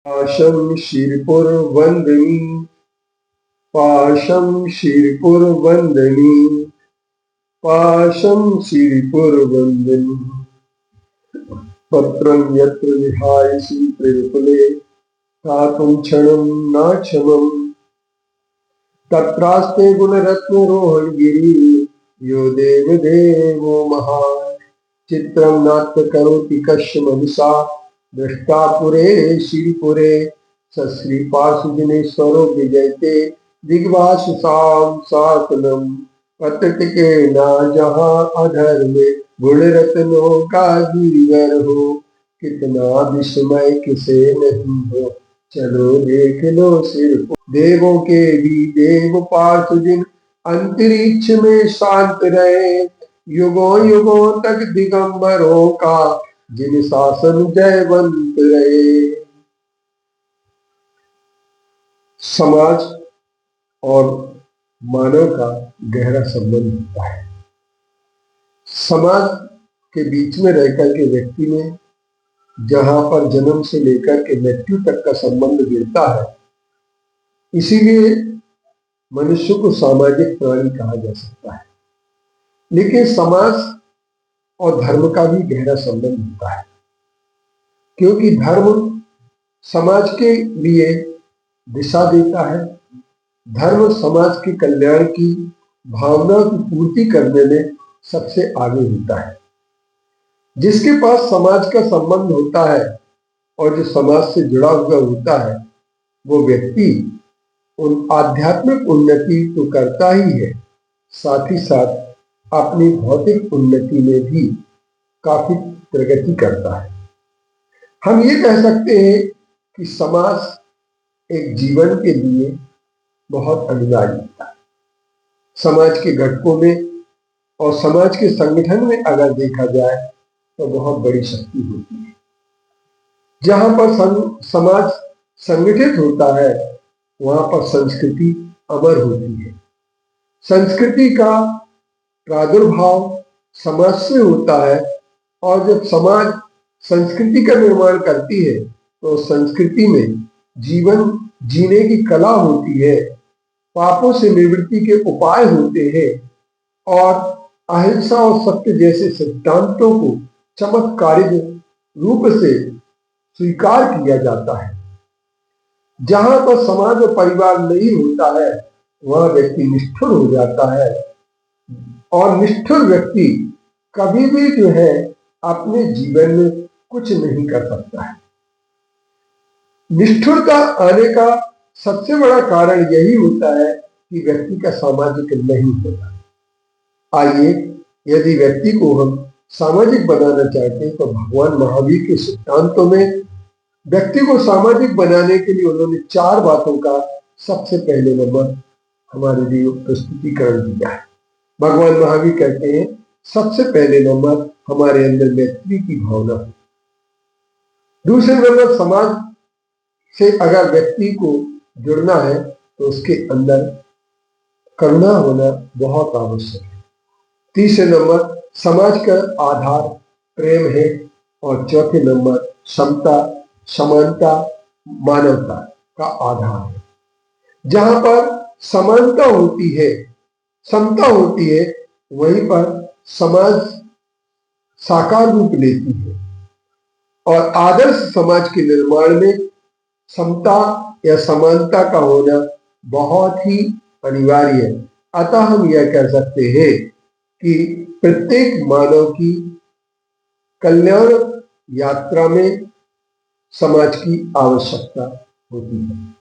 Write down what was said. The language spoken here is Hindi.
पाशं शिरपुरवन्दिनी पाशं शिरपुरवन्दिनी पाशं शिरपुरवन्दिनी पत्रं यत्र विहायसि त्रिपुले स्थातुं क्षणं न क्षमम् तत्रास्ते गुणरत्नरोहणगिरि यो देवदेवो महान् चित्रं नाट्य करोति कस्य मनसा दृष्टा पुरे श्रीपुरे सश्रीपाशुदिनेश्वरो विजयते दिग्वासुसां सातनम पत्रटिके ना जहाँ अधर में गुण रत्नों का गीगर हो कितना विस्मय किसे नहीं हो चलो देख लो सिर देवों के भी देव पार्थिव अंतरिक्ष में शांत रहे युगों युगों तक दिगंबरों का जिन शासन जयवंत रहे। समाज और मानव का गहरा संबंध होता है। समाज के बीच में रहकर के व्यक्ति में जहां पर जन्म से लेकर के मृत्यु तक का संबंध गिरता है, इसीलिए मनुष्य को सामाजिक प्राणी कहा जा सकता है। लेकिन समाज और धर्म का भी गहरा संबंध होता है, क्योंकि धर्म समाज के लिए दिशा देता है। धर्म समाज के कल्याण की भावना की पूर्ति करने में सबसे आगे होता है। जिसके पास समाज का संबंध होता है और जो समाज से जुड़ा हुआ होता है, वो व्यक्ति उन आध्यात्मिक उन्नति तो करता ही है, साथ ही साथ अपनी भौतिक उन्नति में भी काफी प्रगति करता है। हम ये कह सकते हैं कि समाज एक जीवन के लिए बहुत अनिवार्य होता है। समाज के घटकों में और समाज के संगठन में अगर देखा जाए तो बहुत बड़ी शक्ति होती है। जहां पर समाज संगठित होता है, वहां पर संस्कृति अमर होती है। संस्कृति का प्रादुर्भाव समाज से होता है, और जब समाज संस्कृति का निर्माण करती है तो संस्कृति में जीवन जीने की कला होती है, पापों से निवृत्ति के उपाय होते हैं और अहिंसा और सत्य जैसे सिद्धांतों को चमत्कारिक रूप से स्वीकार किया जाता है। जहां पर समाज और परिवार नहीं होता है, वह व्यक्ति निष्ठुर हो जाता है, और निष्ठुर व्यक्ति कभी भी जो है अपने जीवन में कुछ नहीं कर सकता है। निष्ठुरता आने का सबसे बड़ा कारण यही होता है कि व्यक्ति का सामाजिक नहीं होता। आइए, यदि व्यक्ति को हम सामाजिक बनाना चाहते हैं तो भगवान महावीर के सिद्धांतों में व्यक्ति को सामाजिक बनाने के लिए उन्होंने 4 बातों का सबसे पहले नंबर हमारे लिए प्रस्तुतिकरण दिया है। भगवान महावीर कहते हैं, सबसे पहले नंबर हमारे अंदर मैत्री की भावना हो। दूसरे नंबर, समाज से अगर व्यक्ति को जुड़ना है तो उसके अंदर करुणा होना बहुत आवश्यक है। तीसरे नंबर, समाज का आधार प्रेम है, और चौथे नंबर समता, समानता, मानवता का आधार है। जहां पर समानता होती है, समता होती है, वहीं पर समाज साकार रूप लेती है, और आदर्श समाज के निर्माण में समता या समानता का होना बहुत ही अनिवार्य है। अतः हम यह कह सकते हैं कि प्रत्येक मानव की कल्याण यात्रा में समाज की आवश्यकता होती है।